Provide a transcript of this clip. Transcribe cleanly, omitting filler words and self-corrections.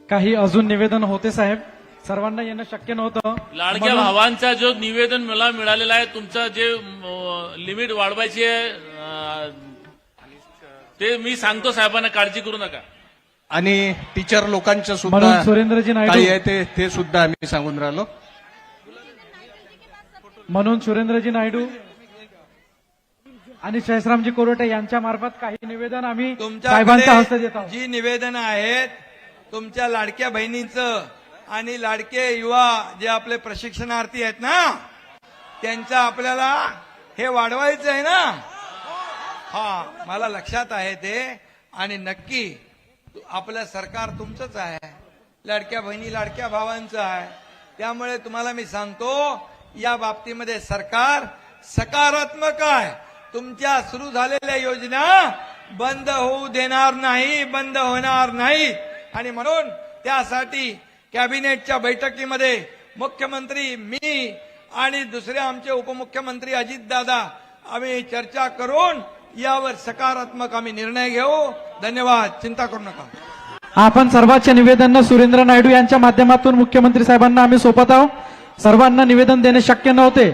काही अजून निवेदन होते साहेब, सर्वांना येणं शक्य नव्हतं. लाडक्या भावांचा जो निवेदन मला मिळालेला आहे, तुमचं जे लिमिट वाढवायची आहे ते मी सांगतो साहेबांना, काळजी करू नका. आणि टीचर लोकांचं सुद्धा म्हणून सुरेंद्रजी नायडू काही आहे ते सुद्धा आम्ही सांगून राहिलो. म्हणून सुरेंद्रजी नायडू आणि शेषरामजी कोरोटे यांच्या मार्फत काही निवेदन आम्ही साहेबांच्या हस्ते देत आहोत. जी निवेदन आहेत तुमच्या लाडक्या बहिणींचं आणि लाडके युवा जे आपले प्रशिक्षणार्थी आहेत ना, त्यांचं आपल्याला हे वाढवायचं आहे ना. हा, मला लक्षात आहे ते. आणि नक्की आपलं सरकार तुमचंच आहे, लाडक्या बहिणी लाडक्या भावांचं आहे. त्यामुळे तुम्हाला मी सांगतो, या बाबतीमध्ये सरकार सकारात्मक आहे. तुमच्या सुरू झालेल्या योजना बंद होऊ देणार नाही, बंद होणार नाहीत. आणि म्हणून त्यासाठी कॅबिनेटच्या बैठकीमध्ये मुख्यमंत्री, मी आणि दुसरे आमचे उपमुख्यमंत्री अजितदादा आम्ही चर्चा करून यावर सकारात्मक आम्ही निर्णय घेऊ. धन्यवाद. चिंता करू नका. आपण सर्वांच्या निवेदन सुरेंद्र नायडू यांच्या माध्यमातून मुख्यमंत्री साहेबांना आम्ही सोपत आहोत. सर्वांना निवेदन देणे शक्य नव्हते.